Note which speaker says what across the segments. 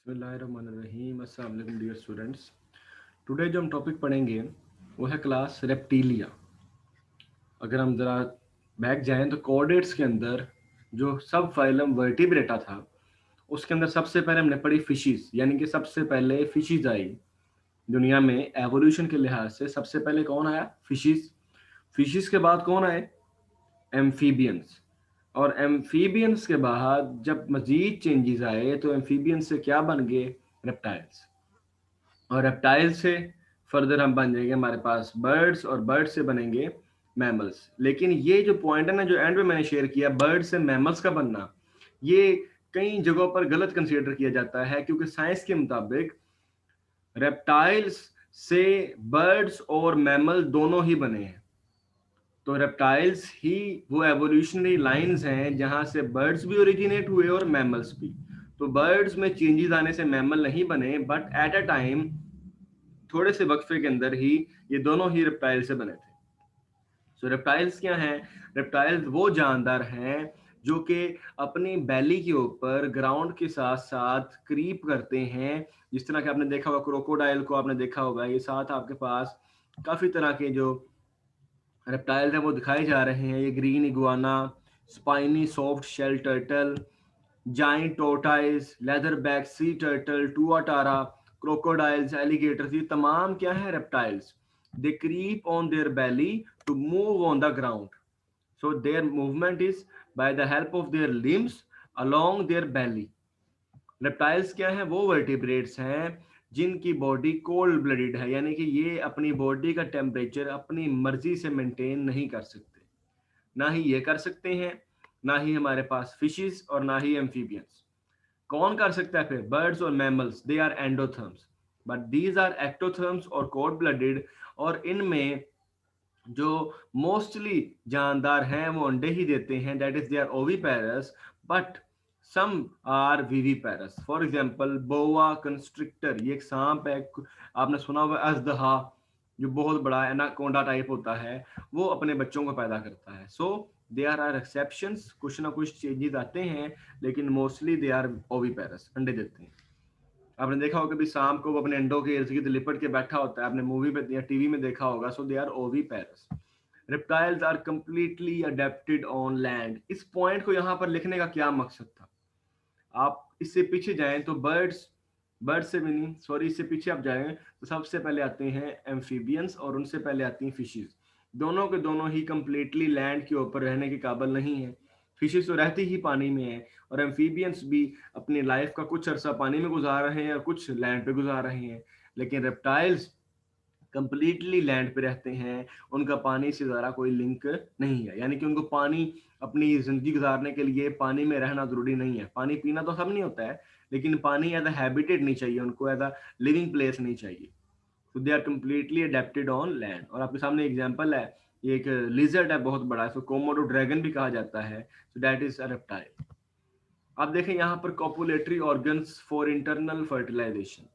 Speaker 1: बिस्मिल्लाहिर्रहमानिर्रहीम। अस्सलाम वालेकुम डियर स्टूडेंट्स। टुडे जो हम टॉपिक पढ़ेंगे वो है क्लास रेप्टीलिया। अगर हम ज़रा बैक जाएं तो कोऑर्डिनेट्स के अंदर जो सब फाइलम वर्टिब्रेटा था उसके अंदर सबसे पहले हमने पढ़ी फिशिज, यानी कि सबसे पहले फिशिज आई दुनिया में। एवोल्यूशन के लिहाज से सबसे पहले कौन आया? फिशिज। फिशिज के बाद कौन आए? एम्फीबियंस। और एम्फीबियंस के बाद जब मजीद चेंजेस आए तो एम्फीबियंस से क्या बन गए? रेप्टाइल्स। और रेप्टाइल से फर्दर हम बन जाएंगे हमारे पास बर्ड्स, और बर्ड से बनेंगे मैमल्स। लेकिन ये जो पॉइंट है ना, जो एंड में मैंने शेयर किया, बर्ड से मैमल्स का बनना, ये कई जगहों पर गलत कंसीडर किया जाता है, क्योंकि साइंस के मुताबिक रेप्टाइल्स से बर्ड्स और मैमल दोनों ही बने हैं। तो रेप्टाइल्स ही वो एवोल्यूशनरी लाइंस हैं जहां से बर्ड्स भी ओरिजिनेट हुए और मैमल्स भी। तो बर्ड्स में चेंजेस आने से मैमल नहीं बने, बट एट अ टाइम थोड़े से वक्फे के अंदर ही ये दोनों ही रेप्टाइल से बने थे। सो रेप्टाइल्स क्या हैं? रेप्टाइल्स वो जानदार हैं जो कि अपनी बैली के ऊपर ग्राउंड के साथ साथ क्रीप करते हैं। जिस तरह के आपने देखा होगा, क्रोकोडाइल को आपने देखा होगा, ये साथ आपके पास काफी तरह के जो रेप्टाइल्स हैं वो दिखाए जा रहे हैं। ये green iguana, spiny soft shell turtle, giant tortoise, leatherback sea turtle, tuatara, crocodiles, alligators, ये तमाम क्या है? Reptiles. They creep on their belly to move on the ground. So their movement is by the help of their limbs along their belly. Reptiles क्या है? वो vertebrates हैं जिनकी body cold blooded है, यानी कि ये अपनी बॉडी का टेम्परेचर अपनी मर्जी से मेंटेन नहीं कर सकते। ना ही ये कर सकते हैं, ना ही हमारे पास फिशेस, और ना ही एम्फीबियंस। कौन कर सकता है फिर? बर्ड्स और mammals, they are endotherms, but these are ectotherms और कोल्ड ब्लडेड। और इनमें जो मोस्टली जानदार हैं वो अंडे ही देते हैं, that is they are oviparous, but some are viviparous. For example boa constrictor, ये एक सांप है, आपने सुना हुआ अजदहा, जो बहुत बड़ा एनाकोंडा टाइप होता है, वो अपने बच्चों को पैदा करता है। सो देयर आर एक्सेप्शंस, कुछ ना कुछ चेंजेस आते हैं, लेकिन मोस्टली दे आर ओवीपेरस, अंडे देते हैं। आपने देखा होगा कभी सांप को वो अपने अंडों के इर्द गिर्द लिपट के बैठा होता है, आपने मूवी में या टीवी में देखा होगा। So they are oviparous. Reptiles are completely adapted on land. इस पॉइंट को यहाँ पर लिखने का क्या मकसद था? आप इससे पीछे जाएं तो बर्ड्स, बर्ड से भी नहीं, सॉरी, इससे पीछे आप जाएं तो सबसे पहले आते हैं एम्फीबियंस, और उनसे पहले आती हैं फिशेस। दोनों के दोनों ही कंप्लीटली लैंड के ऊपर रहने के काबिल नहीं है। फिशेस तो रहती ही पानी में है, और एम्फीबियंस भी अपनी लाइफ का कुछ अरसा पानी में गुजार रहे हैं और कुछ लैंड पे गुजार रहे हैं। लेकिन रेप्टाइल्स कंप्लीटली लैंड पे रहते हैं, उनका पानी से ज़्यादा कोई लिंक नहीं है, यानी कि उनको पानी, अपनी ज़िंदगी गुजारने के लिए पानी में रहना ज़रूरी नहीं है। पानी पीना तो सब नहीं होता है, लेकिन पानी एज अ हैबिटेट नहीं चाहिए उनको, एज अ लिविंग प्लेस नहीं चाहिए। तो they are completely adapted on land. और आपके सामने एग्जाम्पल है, ये एक लिजर्ड है, बहुत बड़ा, इसको कोमोडो ड्रैगन भी कहा जाता है। So that is a reptile. आप देखें यहाँ पर copulatory organs for internal fertilisation.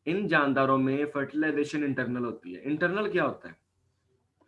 Speaker 1: इन जानदारों में फर्टिलाइजेशन इंटरनल होती है। इंटरनल क्या होता है?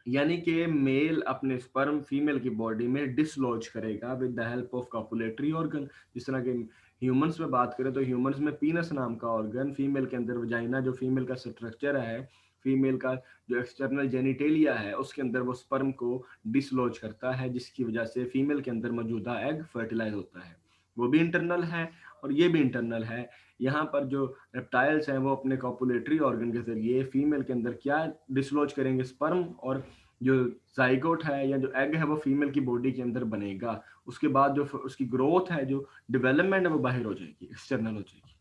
Speaker 1: यानी कि मेल अपने स्पर्म फीमेल की बॉडी में डिसलॉज करेगा with the help of copulatory organ. जिस तरह के ह्यूमंस में बात करें तो ह्यूमंस में पीनस नाम का ऑर्गन, फीमेल के अंदर वजाइना जो फीमेल का स्ट्रक्चर है, फीमेल का जो एक्सटर्नल जेनिटेलिया है, उसके अंदर वो स्पर्म को डिसलॉज करता है, जिसकी वजह से फीमेल के अंदर मौजूदा एग फर्टिलाइज होता है। वो भी इंटरनल है और ये भी इंटरनल है। यहाँ पर जो रेप्टाइल्स हैं वो अपने कॉपुलेटरी ऑर्गन के जरिए फीमेल के अंदर क्या डिसलॉज करेंगे? स्पर्म। और जो जाइगोट है या जो एग है वो फीमेल की बॉडी के अंदर बनेगा। उसके बाद जो उसकी ग्रोथ है, जो डेवलपमेंट है, वो बाहर हो जाएगी, एक्सटर्नल हो जाएगी।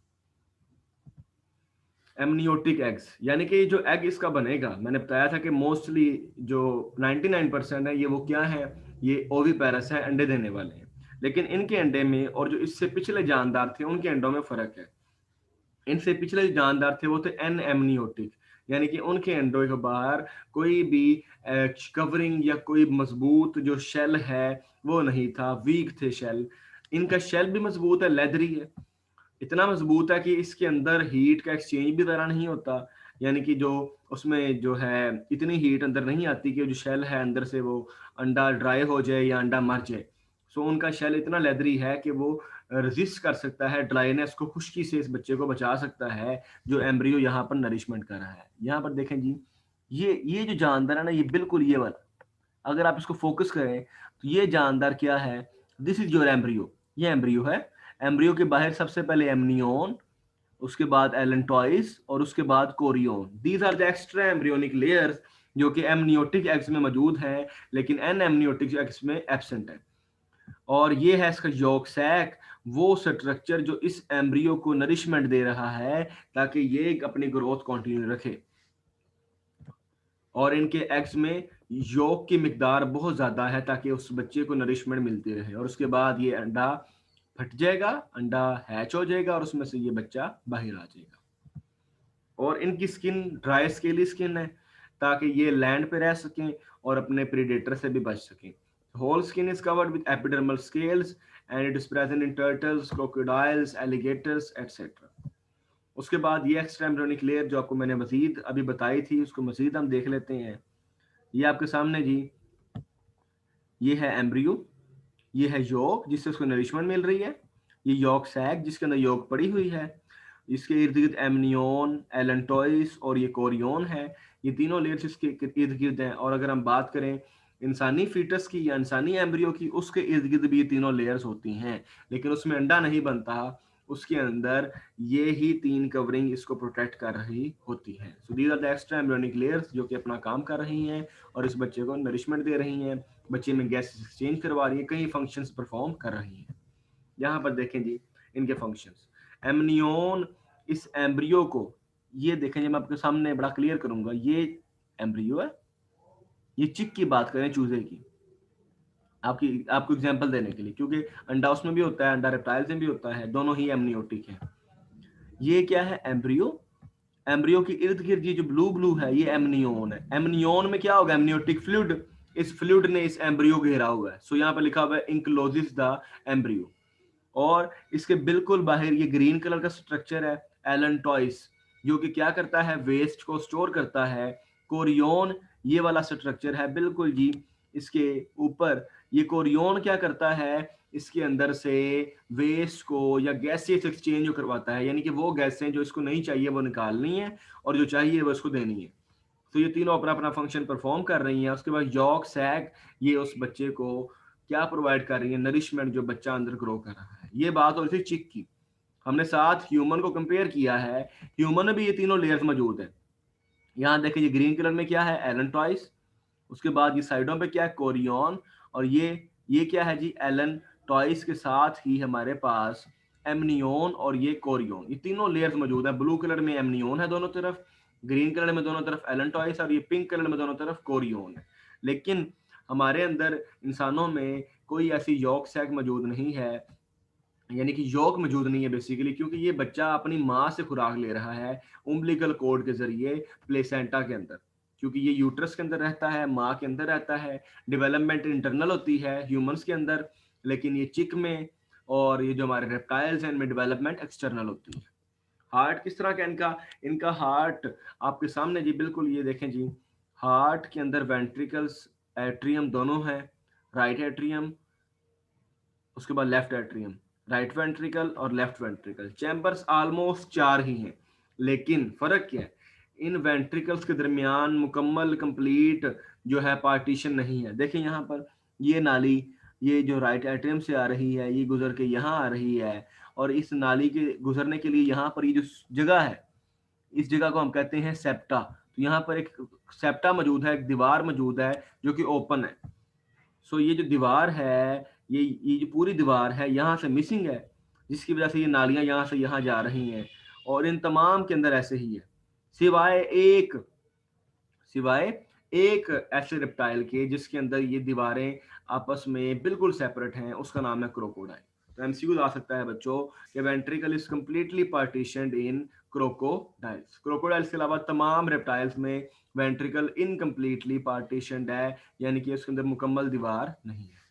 Speaker 1: एमनियोटिक एग्स, यानी कि जो एग इसका बनेगा, मैंने बताया था कि मोस्टली जो 99% है ये वो क्या है? ये ओवीपेरस है, अंडे देने वाले हैं। लेकिन इनके अंडे में और जो इससे पिछले जानदार थे उनके अंडों में फर्क है। इनसे पिछले जो जानदार थे वो थे एन एमनियोटिक, यानी कि उनके अंडों के बाहर कोई भी कवरिंग या कोई मजबूत जो शेल है वो नहीं था, वीक थे शेल। इनका शेल भी मजबूत है, लेदरी है, इतना मजबूत है कि इसके अंदर हीट का एक्सचेंज भी ज़रा नहीं होता, यानी कि जो उसमें जो है इतनी हीट अंदर नहीं आती कि जो शेल है अंदर से वो अंडा ड्राई हो जाए या अंडा मर जाए। सो उनका शेल इतना लेदरी है कि वो रेजिस्ट कर सकता है ड्राइनेस को, खुश्की से इस बच्चे को बचा सकता है जो एम्ब्रियो यहाँ पर नरिशमेंट कर रहा है। यहाँ पर देखें जी, ये जो जानदार है ना, ये बिल्कुल ये वाला, अगर आप इसको फोकस करें तो ये जानदार क्या है, दिस इज योर एम्ब्रियो, ये एम्ब्रियो है। एम्ब्रियो के बाहर सबसे पहले एमनियोन, उसके बाद एलेंटॉइस और उसके बाद chorion. These are the extra embryonic layers जो कि एमनियोटिक एग्स में मौजूद है लेकिन एन एमनियोटिक एग्स में एब्सेंट है। और ये है इसका यॉर्क सैक, वो स्ट्रक्चर जो इस एम्ब्रियो को नरिशमेंट दे रहा है ताकि ये अपनी ग्रोथ कंटिन्यू रखे। और इनके एग्स में यॉर्क की मिकदार बहुत ज्यादा है ताकि उस बच्चे को नरिशमेंट मिलती रहे। और उसके बाद ये अंडा फट जाएगा, अंडा हैच हो जाएगा और उसमें से ये बच्चा बाहर आ जाएगा। और इनकी स्किन ड्राई स्केली स्किन है ताकि ये लैंड पे रह सकें और अपने प्रीडेटर से भी बच सकें। Whole skin is covered with epidermal scales and it is present in turtles, crocodiles, alligators etcetera. उसके बाद ये एक्स्ट्रा एम्ब्रियोनिक लेयर जो आपको मैंने मजीद अभी बताई थी, उसको मजीद हम देख लेते हैं। ये आपके सामने जी, ये है एम्ब्रियो, ये है यॉर्क जिससे उसको नरिशमेंट मिल रही है, ये यॉर्क सैक जिसके अंदर यॉर्क पड़ी हुई है, इसके इर्द गिर्द एमनियोन, एलेंटोइस और ये कोरियोन है। ये तीनों लेयर्स इसके इर्द गिर्द हैं। और अगर हम बात करें इंसानी फीटस की या इंसानी एम्ब्रियो की, उसके इर्द गिर्द भी ये तीनों लेयर्स होती हैं, लेकिन उसमें अंडा नहीं बनता, उसके अंदर ये ही तीन कवरिंग इसको प्रोटेक्ट कर रही होती है। So these are the extra embryonic layers जो कि अपना काम कर रही हैं और इस बच्चे को नरिशमेंट दे रही हैं, बच्चे में गैस एक्सचेंज करवा रही है, कई फंक्शंस परफॉर्म कर रही हैं। यहाँ पर देखें जी इनके फंक्शंस। एमनियोन इस एम्ब्रियो को, ये देखें जी मैं आपके सामने बड़ा क्लियर करूंगा, ये एम्ब्रियो है, ये चिक की बात करें चूजे की, आपको एग्जांपल देने के लिए, क्योंकि अंडा उसमें भी होता है, अंडा रेप्टाइल्स में भी होता है, दोनों ही एमनियोटिक है। ये क्या है एम्ब्रियो, एम्ब्रियो के इर्द गिर्द ये जो ब्लू ब्लू है ये एमनियोन है। एमनियोन में क्या होगा, एमनियोटिक फ्लूइड, इस फ्लूइड ने इस एम्ब्रियो को घेरा हुआ है। सो यहाँ पर लिखा हुआ है इंक्लोजिस द एम्ब्रियो। और इसके बिल्कुल बाहर ये ग्रीन कलर का स्ट्रक्चर है एलेंटॉइस, जो कि क्या करता है, वेस्ट को स्टोर करता है। कोरियोन ये वाला स्ट्रक्चर है बिल्कुल जी इसके ऊपर, ये कोरियोन क्या करता है, इसके अंदर से वेस्ट को या गैसेस एक्सचेंज करवाता है, यानी कि वो गैसें जो इसको नहीं चाहिए वो निकालनी है और जो चाहिए वो इसको देनी है। तो ये तीनों अपना अपना फंक्शन परफॉर्म कर रही हैं। उसके बाद यॉर्क सैक ये उस बच्चे को क्या प्रोवाइड कर रही है, नरिशमेंट जो बच्चा अंदर ग्रो कर रहा है। ये बात हो रही थी चिक की, हमने साथ ह्यूमन को कंपेयर किया है, ह्यूमन में भी ये तीनों लेयर्स मौजूद है। यहाँ देखिए ये ग्रीन कलर में क्या है, एलेंटॉइस, उसके बाद ये साइडों पे क्या है, कोरियोन, और ये क्या है जी, एलेंटॉइस के साथ ही हमारे पास एमनियोन और ये कोरियोन, ये तीनों लेयर्स मौजूद है। ब्लू कलर में एमनियोन है दोनों तरफ, ग्रीन कलर में दोनों तरफ एलेंटॉइस, और ये पिंक कलर में दोनों तरफ कोरियोन है। लेकिन हमारे अंदर इंसानों में कोई ऐसी यॉर्क सैक मौजूद नहीं है, यानी कि यॉर्क मौजूद नहीं है बेसिकली, क्योंकि ये बच्चा अपनी माँ से खुराक ले रहा है उम्बिलिकल कोड के जरिए प्लेसेंटा के अंदर, क्योंकि ये यूट्रस के अंदर रहता है, माँ के अंदर रहता है। डेवलपमेंट इंटरनल होती है ह्यूमंस के अंदर, लेकिन ये चिक में और ये जो हमारे रेप्टाइल्स हैं इनमें डेवलपमेंट एक्सटर्नल होती है। हार्ट किस तरह का इनका, इनका हार्ट आपके सामने जी बिल्कुल, ये देखें जी, हार्ट के अंदर वेंट्रिकल्स, एट्रियम दोनों है, राइट एट्रियम, उसके बाद लेफ्ट एट्रियम, राइट वेंट्रिकल और लेफ्ट वेंट्रिकल। चैम्बर्स ऑलमोस्ट चार ही हैं, लेकिन फर्क क्या है, इन वेंट्रिकल्स के दरमियान मुकम्मल कंप्लीट जो है पार्टीशन नहीं है। देखिए यहाँ पर ये नाली, ये जो राइट एट्रियम से आ रही है ये गुजर के यहाँ आ रही है, और इस नाली के गुजरने के लिए यहाँ पर ये जो जगह है, इस जगह को हम कहते हैं सेप्टा। तो यहाँ पर एक सेप्टा मौजूद है, एक दीवार मौजूद है जो कि ओपन है। सो ये जो दीवार है, ये जो पूरी दीवार है यहाँ से मिसिंग है, जिसकी वजह से ये नालियां यहाँ से यहाँ जा रही हैं। और इन तमाम के अंदर ऐसे ही है, सिवाय एक, सिवाय एक ऐसे रेप्टाइल के जिसके अंदर ये दीवारें आपस में बिल्कुल सेपरेट हैं, उसका नाम है क्रोकोडाइल। तो एमसीक्यू आ सकता है बच्चों कि ventricle is completely partitioned in crocodiles. Crocodiles के अलावा तमाम रेप्टाइल्स में वेंट्रिकल इनकम्प्लीटली पार्टीशनड है, यानी कि उसके अंदर मुकम्मल दीवार नहीं है।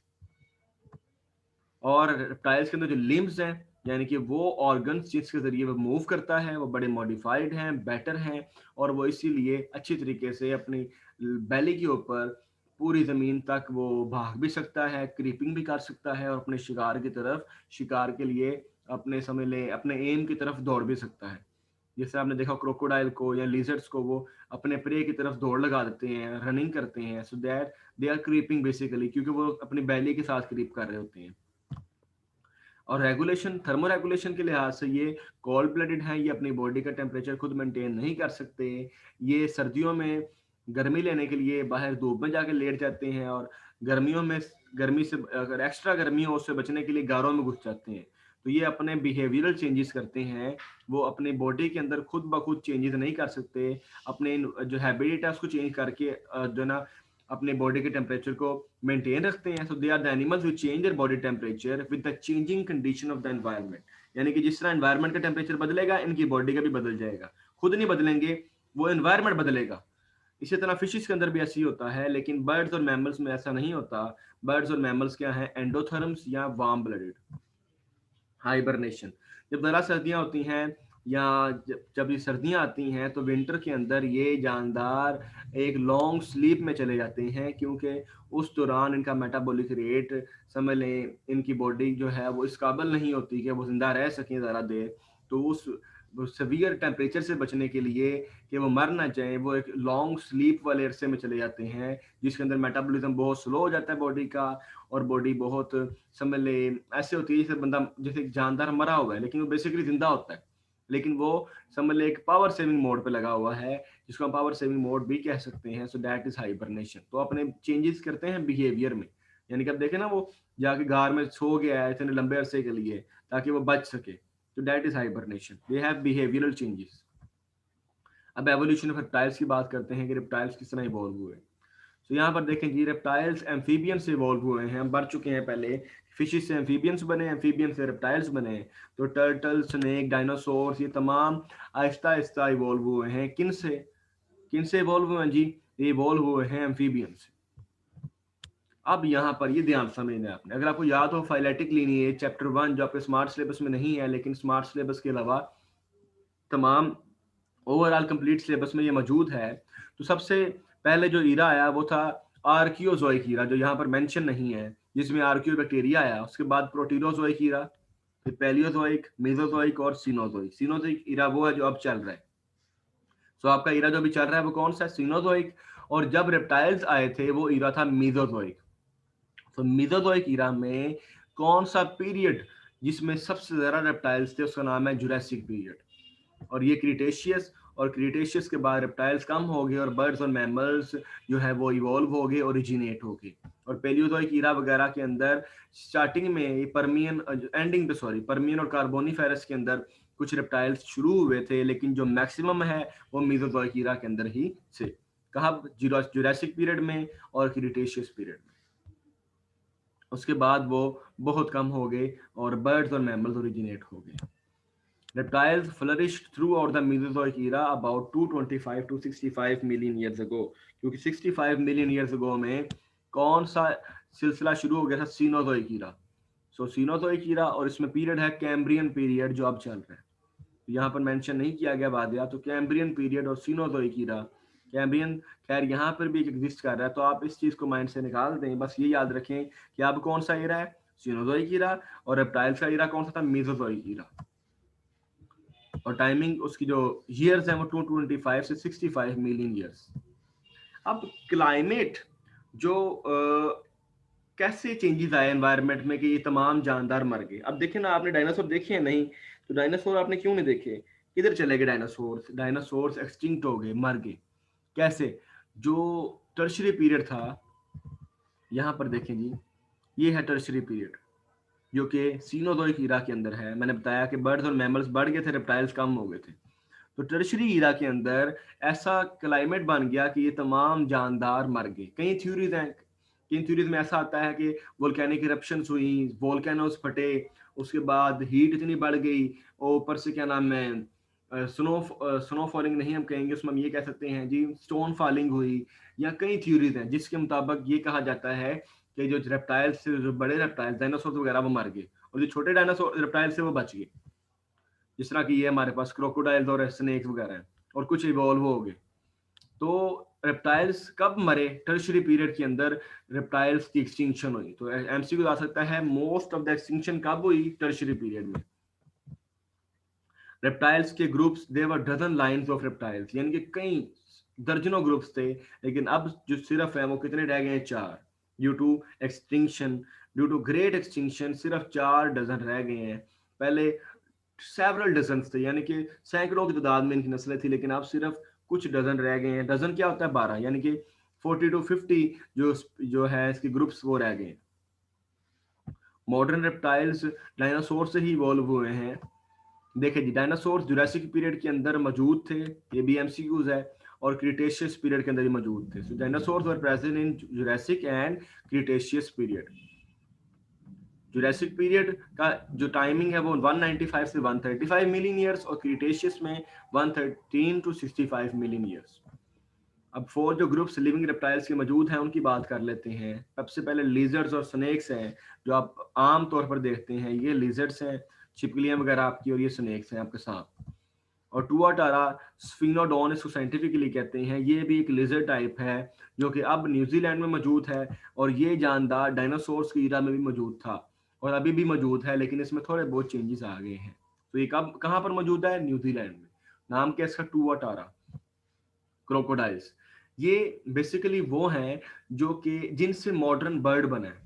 Speaker 1: और रेप्टाइल्स के अंदर जो लिम्स हैं, यानी कि वो ऑर्गन्स जिसके जरिए वो मूव करता है, वो बड़े मॉडिफाइड हैं, बेटर हैं, और वो इसीलिए अच्छी तरीके से अपनी बेली के ऊपर पूरी ज़मीन तक वो भाग भी सकता है, क्रीपिंग भी कर सकता है और अपने शिकार की तरफ, शिकार के लिए अपने समझ लें अपने एम की तरफ दौड़ भी सकता है। जैसे आपने देखा क्रोकोडाइल को या लिजर्ड्स को, वो अपने प्रे की तरफ दौड़ लगा देते हैं, रनिंग करते हैं, so that they are creeping basically, क्योंकि वो अपनी बैली के साथ क्रीप कर रहे होते हैं। और रेगुलेशन, थर्मो रेगुलेशन के लिहाज से ये कोल्ड ब्लडेड हैं, ये अपनी बॉडी का टेम्परेचर खुद मेंटेन नहीं कर सकते। ये सर्दियों में गर्मी लेने के लिए बाहर धूप में जाके लेट जाते हैं, और गर्मियों में गर्मी से अगर एक्स्ट्रा गर्मी हो उससे बचने के लिए गारों में घुस जाते हैं। तो ये अपने बिहेवियरल चेंजेस करते हैं, वो अपनी बॉडी के अंदर खुद ब खुद चेंजेस नहीं कर सकते। अपने जो हैबिट है उसको चेंज करके जो ना अपने बॉडी के टेम्परेचर को मेंटेन रखते हैं। So they are the animals which change their body temperature with the changing condition of the environment. यानी कि जिस तरह एनवायरनमेंट का टेम्परेचर बदलेगा, इनकी बॉडी का भी बदल जाएगा। खुद नहीं बदलेंगे, वो एनवायरनमेंट बदलेगा। इसी तरह फिशेस के अंदर भी ऐसे ही होता है, लेकिन बर्ड्स और मैमल्स में ऐसा नहीं होता। बर्ड्स और मैमल्स क्या है, एंडोथर्म्स या वार्म ब्लडेड। हाइबरनेशन, जब ज़रा सर्दियाँ होती हैं या जब ये सर्दियाँ आती हैं तो विंटर के अंदर ये जानदार एक लॉन्ग स्लीप में चले जाते हैं, क्योंकि उस दौरान इनका मेटाबॉलिक रेट, समझ लें इनकी बॉडी जो है वो इस काबिल नहीं होती कि वो ज़िंदा रह सकें ज़्यादा देर। तो उस सीवियर टेम्परेचर से बचने के लिए कि वो मर ना जाए, वो एक लॉन्ग स्लीप वाले अरसे में चले जाते हैं, जिसके अंदर मेटाबॉलिज्म बहुत स्लो हो जाता है बॉडी का, और बॉडी बहुत, समझ ले ऐसे होती है जैसे बंदा, जैसे एक जानदार मरा हुआ है लेकिन वो बेसिकली जिंदा होता है, लेकिन वो समझ ले एक पावर सेविंग मोड पे लगा हुआ है, जिसको हम पावर सेविंग मोड भी कह सकते हैं। So that is hibernation. तो अपने चेंजेस करते हैं बिहेवियर में, यानी कि अब देखें ना, वो जाके गार में सो गया है इतने लंबे अरसे के लिए ताकि वो बच सके। तो that is hibernation, they have behavioural changes. अब एवोल्यूशन ऑफ रेप्टाइल्स की बात करते हैं कि रेप्टाइल्स किस तरह इवॉल्व हुए। तो यहाँ पर देखें जी, रेप्टाइल्स एम्फीबियंस से इवॉल्व हुए हैं, हम बढ़ चुके हैं पहले। फिशेस से एम्फीबियंस बने, एम्फीबियंस से रेप्टाइल्स बने। तो टर्टल, स्नेक, डायनासोर्स, ये तमाम आहिस्ता आहिस्ता इवॉल्व हुए हैं। किन से इवॉल्व हुए हैं जी? ये इवॉल्व हुए हैं एम्फीबियंस से। अब यहाँ पर ये ध्यान समझना है आपने, अगर आपको याद हो फाइलेटिक लीनिएज चैप्टर 1 जो आपके स्मार्ट सिलेबस में नहीं है, लेकिन स्मार्ट सिलेबस के अलावा तमाम ओवरऑल कंप्लीट सिलेबस में ये मौजूद है। तो सबसे पहले जो ईरा आया वो था आर्कियोजोइक ईरा, जो यहाँ पर मेंशन नहीं है, जिसमें आर्कियो बैक्टीरिया आया। उसके बाद प्रोटीरोजोइक ईरा, फिर पैलियोजोइक, मेसोजोइक और सीनोजोइक। सीनोजोइक ईरा वो है जो अब चल रहा है। सो आपका ईरा जो अभी चल रहा है वो कौन सा है? सीनोजोइक। और जब रेप्टाइल्स आए थे वो ईरा था मीजोजोइक। तो मीजोजोइक ईरा में कौन सा पीरियड जिसमें सबसे ज्यादा रेप्टाइल्स थे, उसका नाम है जुरासिक पीरियड। और ये क्रीटेशियस, और क्रीटेशियस के बाद रेप्टाइल्स कम हो गए और बर्ड्स और मैमल्स जो है वो इवॉल्व हो गए, ओरिजिनेट हो गए। और पेलियोजोइक ईरा वगैरह के अंदर स्टार्टिंग में परमियन, एंडिंग पे सॉरी, परमियन और कार्बोनिफेरस के अंदर कुछ रेप्टाइल्स शुरू हुए थे, लेकिन जो मैक्सिमम है वो मीजोजोइक ईरा के अंदर ही से। कहा जुरासिक पीरियड में और क्रीटेशियस पीरियड में। उसके बाद वो बहुत कम हो गए और बर्ड्स और मैमल्स ओरिजिनेट हो गए। Reptiles flourished throughout the Mesozoic era about 225 to 65 million years ago, क्योंकि 65 मिलियन ईयर्स अगो में कौन सा सिलसिला शुरू हो गया था? सीनोजोइक ईरा। सो सीनोजोइक ईरा, और इसमें पीरियड है कैम्ब्रियन पीरियड जो अब चल रहा है। तो यहाँ पर मेंशन नहीं किया गया वादिया, तो कैम्ब्रियन पीरियड और सीनोजोइक ईरा। कैम्ब्रियन खैर यहाँ पर भी एग्जिस्ट कर रहा है, तो आप इस चीज को माइंड से निकाल दें। बस ये याद रखें कि अब कौन सा ईरा है? सीनोजोइक ईरा। और रेप्टाइल्स का ईरा कौन सा था? मेसोजोइक ईरा। और टाइमिंग उसकी जो ईयर्स हैं वो 225 से 65 मिलियन ईयर्स। अब क्लाइमेट जो कैसे चेंजेस आए एनवायरनमेंट में कि ये तमाम जानदार मर गए। अब देखें ना, आपने डायनासोर देखे हैं? नहीं। तो डायनासोर आपने क्यों नहीं देखे? किधर चले गए डायनासोर्स? डायनासोर्स एक्सटिंक्ट हो गए, मर गए। कैसे? जो टर्शरी पीरियड था, यहाँ पर देखें जी, ये है टर्शरी पीरियड जो कि सीनोजोइक ईरा के अंदर है। मैंने बताया कि बर्ड्स और मैमल्स बढ़ गए थे, रेप्टाइल्स कम हो गए थे। तो टर्शरी ईरा के अंदर ऐसा क्लाइमेट बन गया कि ये तमाम जानदार मर गए। कई थ्योरीज हैं, किन थ्योरीज में ऐसा आता है कि वोल्केनिक इरप्शंस हुई, वोल्केनोस फटे, उसके बाद हीट इतनी बढ़ गई, और ऊपर से क्या नाम है, स्नो फॉलिंग नहीं हम कहेंगे, उसमें हम ये कह सकते हैं जी स्टोन फॉलिंग हुई। या कई थ्योरीज हैं जिसके मुताबिक ये कहा जाता है कि जो रेप्टाइल्स, जो बड़े रेप्टाइल्स डायनासोर वगैरह वो मर गए, और जो छोटे डायनासोर रेप्टाइल्स से वो बच गए। जिस तरह की ये हमारे पास क्रोकोडाइल्स और स्नेक्स वगैरह हैं, और कुछ इवॉल्व हो गए। तो रेप्टाइल्स कब मरे टर्शियरी पीरियड के अंदर, रेप्टाइल्स की एक्सटिंक्शन हुई। तो एमसीक्यू आ सकता है मोस्ट ऑफ द एक्सटिंक्शन कब हुई, टर्शियरी पीरियड में। रेप्टाइल्स के ग्रुप्स, देवर डजन लाइंस ऑफ रेप्टाइल्स, यानी कि कई दर्जनों ग्रुप्स थे, लेकिन अब जो सिर्फ है वो कितने रह गए हैं, 4। Due to extinction, due to great extinction सिर्फ 4 डजन रह गए हैं। पहले सेवरल डजन थे, यानी कि सैकड़ों की तादाद में इनकी नस्लें थी, लेकिन अब सिर्फ कुछ डजन रह गए हैं। डजन क्या होता है, 12, यानी कि 40 to 50 जो है इसके ग्रुप्स वो रह गए हैं। मॉडर्न रेप्टाइल्स डायनासोर से ही इवॉल्व हुए हैं। देखिए जी, डायनासोर जुरासिक पीरियड के अंदर मौजूद थे, ये भी एमसीक्यूज है, और क्रिटेशियस पीरियड के अंदर ही मौजूद थे। So dinosaurs were present in Jurassic and Cretaceous period. Jurassic period का जो टाइमिंग है वो 195 से 135 मिलियन ईयर्स, और क्रिटेशियस में 113 to 65 मिलियन ईयर्स। अब 4 जो ग्रुप्स लिविंग रेप्टाइल्स के मौजूद हैं उनकी बात कर लेते हैं। सबसे पहले लिजर्ड्स और स्नेक्स हैं, जो आप आम तौर पर देखते हैं। ये लिजर्ड्स हैं, छिपकलियां वगैरह आपकी, और ये स्नेक्स हैं आपके सांप। और टुआटारा स्फिनोडोन इसको साइंटिफिकली कहते हैं। ये भी एक लिजर्ड टाइप है जो कि अब न्यूजीलैंड में मौजूद है, और ये जानदार डायनासोर्स की ईरा में भी मौजूद था और अभी भी मौजूद है, लेकिन इसमें थोड़े बहुत चेंजेस आ गए हैं। तो ये कब कहाँ पर मौजूद है, न्यूजीलैंड में। नाम क्या इसका, टुआटारा क्रोकोडाइल्स। ये बेसिकली वो हैं जो कि जिनसे मॉडर्न बर्ड बना है।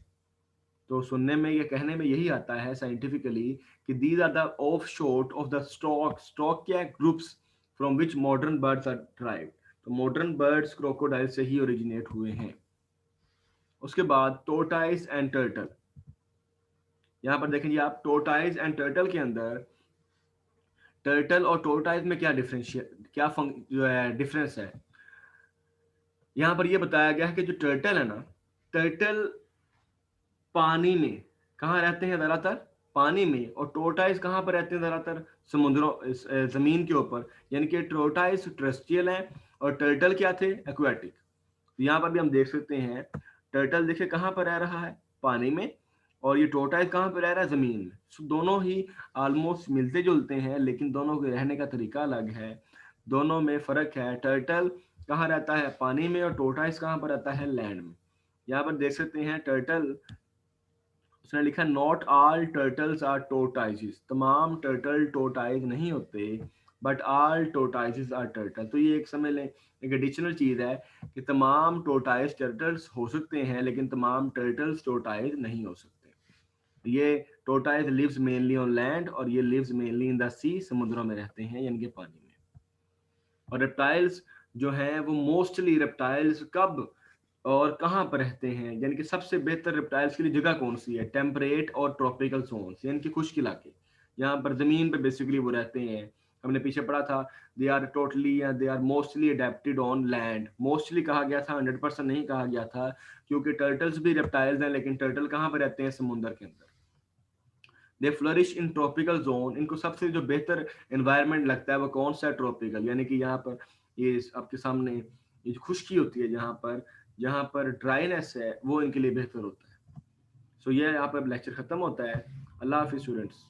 Speaker 1: तो सुनने में या कहने में यही आता है साइंटिफिकली कि these are the offshoot of the stock. Stock क्या है, groups from which modern birds are derived. तो मॉडर्न बर्ड्स क्रोकोडाइल से ही ओरिजिनेट हुए हैं। उसके बाद टोर्टाइज एंड टर्टल। यहां पर देखेंगे आप, टोर्टाइज एंड टर्टल के अंदर टर्टल और टोर्टाइज में क्या डिफरेंशिएट, क्या जो है डिफरेंस है। यहां पर यह बताया गया है कि जो टर्टल है ना, टर्टल पानी में कहाँ रहते हैं, ज्यादातर पानी में। और टोर्टाइज कहाँ पर रहते हैं, ज्यादातर समुद्रों जमीन के ऊपर। यानी कि टोर्टाइज टेरेस्ट्रियल हैं और टर्टल क्या थे, एक्वेटिक। तो यहाँ पर भी हम देख सकते हैं, टर्टल देखिए कहाँ पर रह रहा है, पानी में, और ये टोर्टाइज कहाँ पर रह रहा है, जमीन में। सो दोनों ही ऑलमोस्ट मिलते जुलते हैं, लेकिन दोनों के रहने का तरीका अलग है, दोनों में फर्क है। टर्टल कहाँ रहता है, पानी में, और टोर्टाइज कहाँ पर रहता है, लैंड में। यहाँ पर देख सकते हैं टर्टल, उसने लिखा नॉट ऑल टर्टल्स आर टोर्टाइजेस, तमाम टर्टल टोर्टाइज नहीं होते, बट ऑल टोर्टाइजेस आर टर्टल। तो ये एक समझ लें, एक एडिशनल चीज है कि तमाम टोर्टाइज टर्टल्स हो सकते हैं, लेकिन तमाम टर्टल्स टोर्टाइज नहीं हो सकते। ये tortoise lives mainly on land, और ये lives mainly in the sea, समुद्रों में रहते हैं, यानी कि पानी में। और रेप्टाइल्स जो हैं वो मोस्टली रेप्टाइल्स कब और कहाँ पर रहते हैं, यानी कि सबसे बेहतर रेप्टाइल्स के लिए जगह कौन सी है, टेम्परेट और ट्रॉपिकल जोन्स, यानी कि खुश्क इलाके। यहाँ पर जमीन पे बेसिकली वो रहते हैं। हमने पीछे पढ़ा था, दे आर टोटली या they are mostly adapted on land. Mostly कहा गया था, 100% नहीं कहा गया था, क्योंकि टर्टल्स भी रेप्टाइल्स हैं, लेकिन टर्टल कहाँ पर रहते हैं, समुद्र के अंदर। दे फ्लरिश इन ट्रॉपिकल जोन। इनको सबसे जो बेहतर एनवायरनमेंट लगता है वो कौन सा है, ट्रॉपिकल, यानी कि यहाँ पर ये आपके सामने ये जो खुश्की होती है, जहाँ पर ड्राइनेस है, वो इनके लिए बेहतर होता है। सो ये यहाँ पर लेक्चर खत्म होता है। अल्लाह हाफिज स्टूडेंट्स।